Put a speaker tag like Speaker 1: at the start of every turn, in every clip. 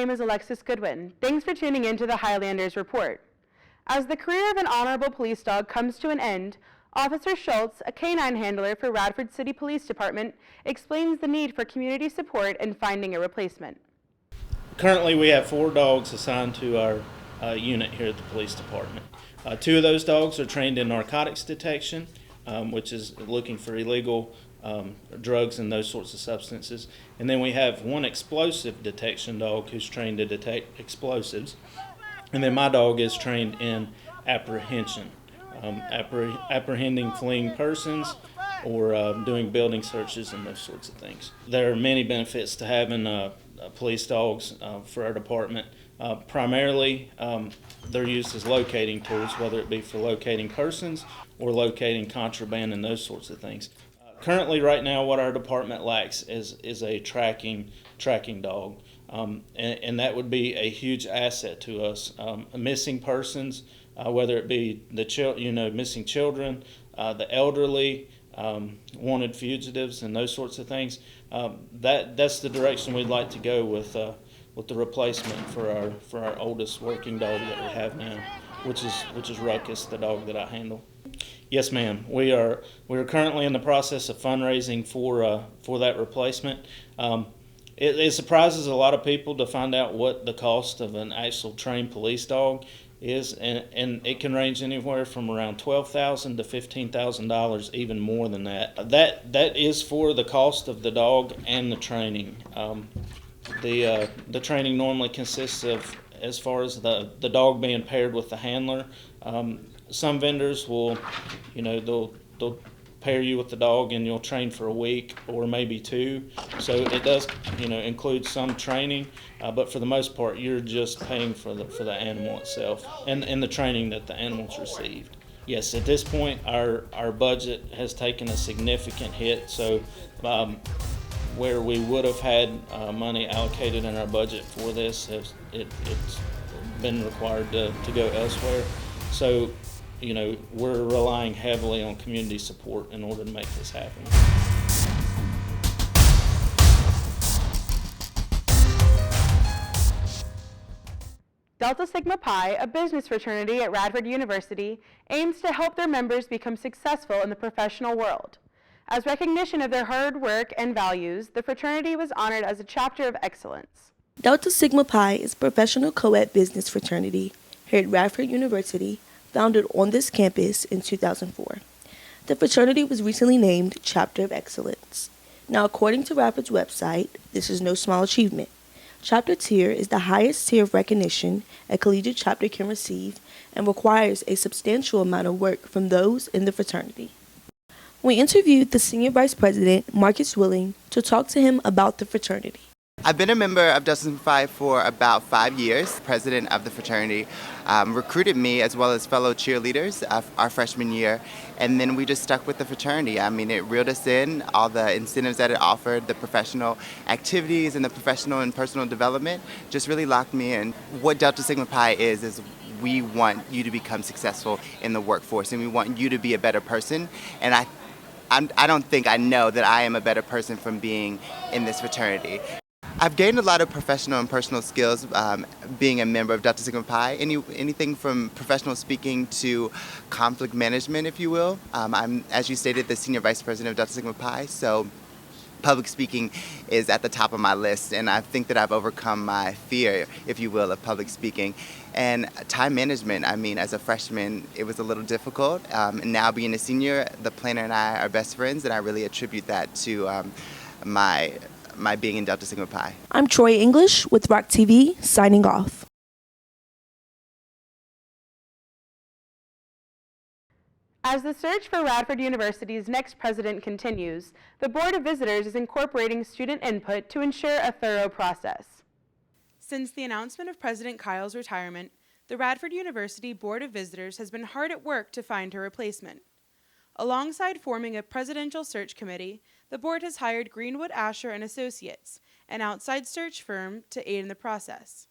Speaker 1: name is Alexis Goodwin. Thanks for tuning in to the Highlanders Report. As the career of an honorable police dog comes to an end, Officer Schultz, a canine handler for Radford City Police Department, explains the need for community support in finding a replacement.
Speaker 2: Currently, we have 4 dogs assigned to our unit here at the police department. 2 of those dogs are trained in narcotics detection, which is looking for illegal drugs and those sorts of substances. And then we have 1 explosive detection dog who's trained to detect explosives. And then my dog is trained in apprehension, apprehending fleeing persons or doing building searches and those sorts of things. There are many benefits to having police dogs for our department. Primarily, they're used as locating tools, whether it be for locating persons or locating contraband and those sorts of things. Currently, right now, what our department lacks is a tracking dog, and that would be a huge asset to us. Missing persons, whether it be the missing children, the elderly, wanted fugitives, and those sorts of things. That's the direction we'd like to go with the replacement for our oldest working dog that we have now, which is Ruckus, the dog that I handle. Yes, ma'am. We are currently in the process of fundraising for that replacement. It surprises a lot of people to find out what the cost of an actual trained police dog is, and it can range anywhere from around $12,000 to $15,000, even more than that. That is for the cost of the dog and the training. The training normally consists of, as far as the dog being paired with the handler. Some vendors will, they'll pair you with the dog and you'll train for a week or maybe 2. So it does, include some training, but for the most part, you're just paying for the animal itself and the training that the animals received. Yes, at this point, our budget has taken a significant hit. So where we would have had money allocated in our budget for this, it's been required to go elsewhere. So, we're relying heavily on community support in order to make this happen.
Speaker 1: Delta Sigma Pi, a business fraternity at Radford University, aims to help their members become successful in the professional world. As recognition of their hard work and values, the fraternity was honored as a chapter of excellence.
Speaker 3: Delta Sigma Pi is a professional co-ed business fraternity here at Radford University, founded on this campus in 2004. The fraternity was recently named Chapter of Excellence. Now, according to Radford's website, this is no small achievement. Chapter tier is the highest tier of recognition a collegiate chapter can receive and requires a substantial amount of work from those in the fraternity. We interviewed the Senior Vice President, Marcus Willing, to talk to him about the fraternity.
Speaker 4: I've been a member of Delta Sigma Phi for about 5 years. President of the fraternity recruited me as well as fellow cheerleaders our freshman year, and then we just stuck with the fraternity. I mean, it reeled us in, all the incentives that it offered, the professional activities and the professional and personal development just really locked me in. What Delta Sigma Pi is we want you to become successful in the workforce, and we want you to be a better person, and I don't think I know that I am a better person from being in this fraternity. I've gained a lot of professional and personal skills being a member of Delta Sigma Pi, anything from professional speaking to conflict management, if you will. I'm, as you stated, the Senior Vice President of Delta Sigma Pi, so public speaking is at the top of my list, and I think that I've overcome my fear, if you will, of public speaking. And time management, I mean, as a freshman, it was a little difficult. And now being a senior, the planner and I are best friends, and I really attribute that to my being in Delta Sigma Pi.
Speaker 3: I'm Troy English with ROC-TV, signing off.
Speaker 1: As the search for Radford University's next president continues, the Board of Visitors is incorporating student input to ensure a thorough process. Since the announcement of President Kyle's retirement, the Radford University Board of Visitors has been hard at work to find her replacement. Alongside forming a presidential search committee, the board has hired Greenwood Asher and Associates, an outside search firm, to aid in the process.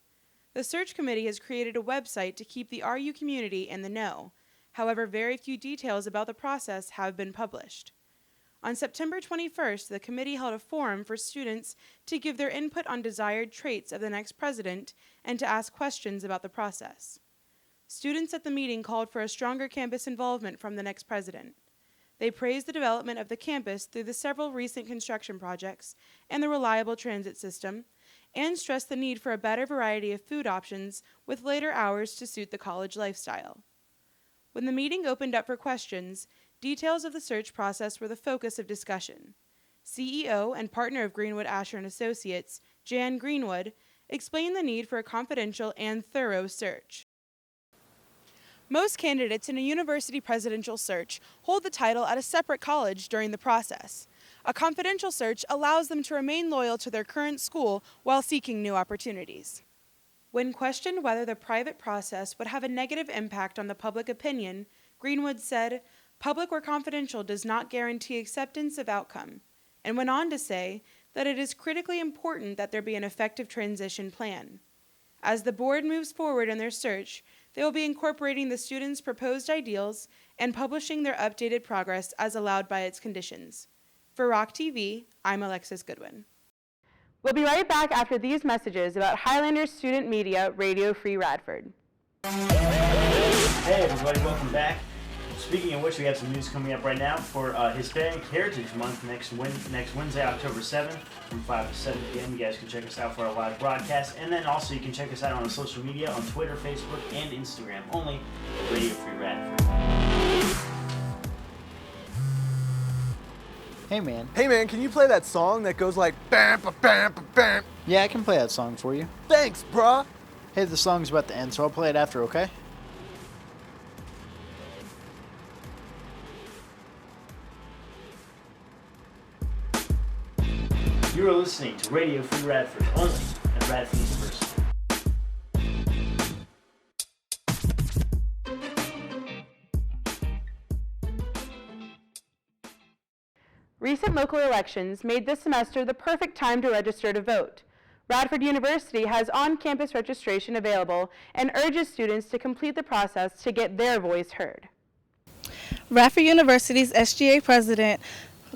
Speaker 1: The search committee has created a website to keep the RU community in the know. However, very few details about the process have been published. On September 21st, the committee held a forum for students to give their input on desired traits of the next president and to ask questions about the process. Students at the meeting called for a stronger campus involvement from the next president. They praised the development of the campus through the several recent construction projects and the reliable transit system, and stressed the need for a better variety of food options with later hours to suit the college lifestyle. When the meeting opened up for questions, details of the search process were the focus of discussion. CEO and partner of Greenwood Asher & Associates, Jan Greenwood, explained the need for a confidential and thorough search. Most candidates in a university presidential search hold the title at a separate college during the process. A confidential search allows them to remain loyal to their current school while seeking new opportunities. When questioned whether the private process would have a negative impact on the public opinion, Greenwood said, "Public or confidential does not guarantee acceptance of outcome," and went on to say that it is critically important that there be an effective transition plan. As the board moves forward in their search, they will be incorporating the students' proposed ideals and publishing their updated progress as allowed by its conditions. For ROC-TV, I'm Alexis Goodwin. We'll be right back after these messages about Highlander Student Media, Radio Free Radford.
Speaker 5: Hey everybody, welcome back. Speaking of which, we have some news coming up right now for Hispanic Heritage Month next Wednesday, October 7th from 5 to 7 p.m. You guys can check us out for our live broadcast, and then also you can check us out on social media on Twitter, Facebook, and Instagram, only at Radio Free Radford.
Speaker 6: Hey man.
Speaker 7: Hey man, can you play that song that goes like bam ba bam ba bam?
Speaker 6: Yeah, I can play that song for you.
Speaker 7: Thanks, bruh.
Speaker 6: Hey, the song's about to end, so I'll play it after, okay?
Speaker 5: You are listening to Radio Free Radford, only at Radford University.
Speaker 1: Recent local elections made this semester the perfect time to register to vote. Radford University has on-campus registration available and urges students to complete the process to get their voice heard.
Speaker 8: Radford University's SGA President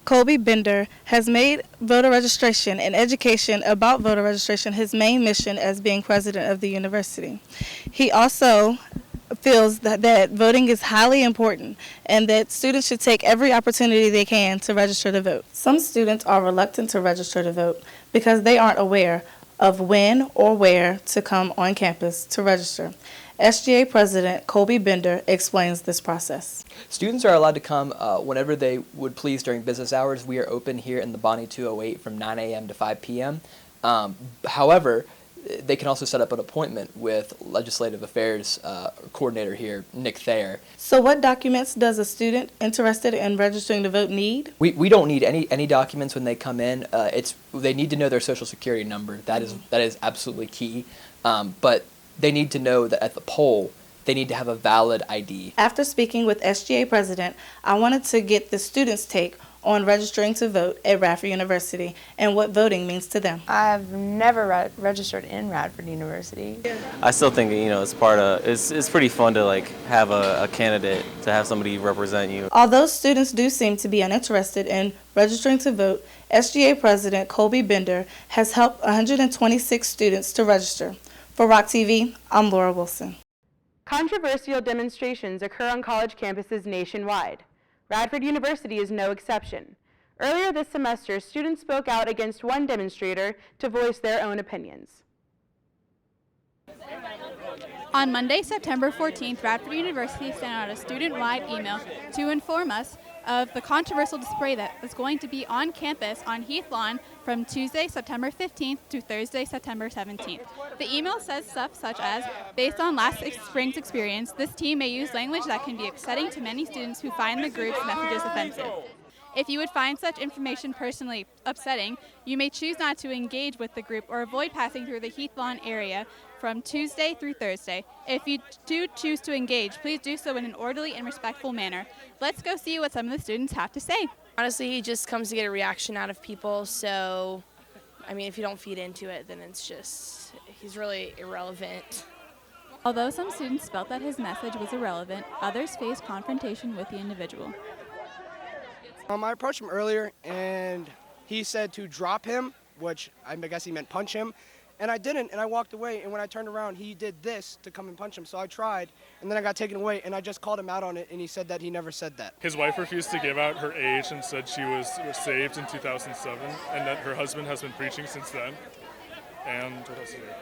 Speaker 8: Colby Bender has made voter registration and education about voter registration his main mission as being president of the university. He also feels that voting is highly important and that students should take every opportunity they can to register to vote. Some students are reluctant to register to vote because they aren't aware of when or where to come on campus to register. SGA President Colby Bender explains this process.
Speaker 9: Students are allowed to come whenever they would please during business hours. We are open here in the Bonnie 208 from 9 a.m. to 5 p.m. However, they can also set up an appointment with Legislative Affairs Coordinator here, Nick Thayer.
Speaker 8: So what documents does a student interested in registering to vote need?
Speaker 9: We don't need any documents when they come in. They need to know their Social Security number. That is absolutely key. But they need to know that at the poll, they need to have a valid ID.
Speaker 8: After speaking with SGA President, I wanted to get the students' take on registering to vote at Radford University and what voting means to them.
Speaker 10: I've never registered in Radford University.
Speaker 11: I still think it's pretty fun to have a candidate, to have somebody represent you.
Speaker 8: Although students do seem to be uninterested in registering to vote, SGA President Colby Bender has helped 126 students to register. For ROC-TV, I'm Laura Wilson.
Speaker 1: Controversial demonstrations occur on college campuses nationwide. Radford University is no exception. Earlier this semester, students spoke out against one demonstrator to voice their own opinions.
Speaker 12: On Monday, September 14th, Radford University sent out a student-wide email to inform us of the controversial display that is going to be on campus on Heath Lawn from Tuesday, September 15th to Thursday, September 17th. The email says stuff such as, based on last spring's experience, this team may use language that can be upsetting to many students who find the group's messages offensive. If you would find such information personally upsetting, you may choose not to engage with the group or avoid passing through the Heath Lawn area from Tuesday through Thursday. If you do choose to engage, please do so in an orderly and respectful manner. Let's go see what some of the students have to say.
Speaker 13: Honestly, he just comes to get a reaction out of people, so, if you don't feed into it, then he's really irrelevant.
Speaker 12: Although some students felt that his message was irrelevant, others faced confrontation with the individual.
Speaker 14: I approached him earlier, and he said to drop him, which I guess he meant punch him. And I didn't, and I walked away, and when I turned around, he did this to come and punch him. So I tried, and then I got taken away, and I just called him out on it, and he said that he never said that.
Speaker 15: His wife refused to give out her age and said she was saved in 2007, and that her husband has been preaching since then. And what else is there?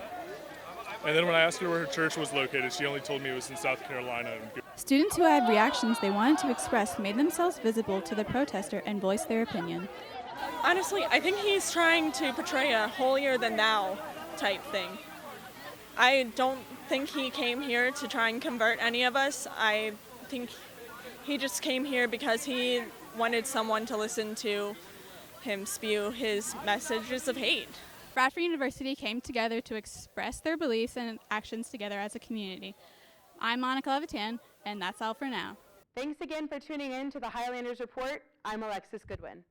Speaker 15: And then when I asked her where her church was located, she only told me it was in South Carolina.
Speaker 12: Students who had reactions they wanted to express made themselves visible to the protester and voiced their opinion.
Speaker 16: Honestly, I think he's trying to portray a holier-than-thou type thing. I don't think he came here to try and convert any of us. I think he just came here because he wanted someone to listen to him spew his messages of hate.
Speaker 12: Radford University came together to express their beliefs and actions together as a community. I'm Monica Levitan, and that's all for now.
Speaker 1: Thanks again for tuning in to the Highlanders Report. I'm Alexis Goodwin.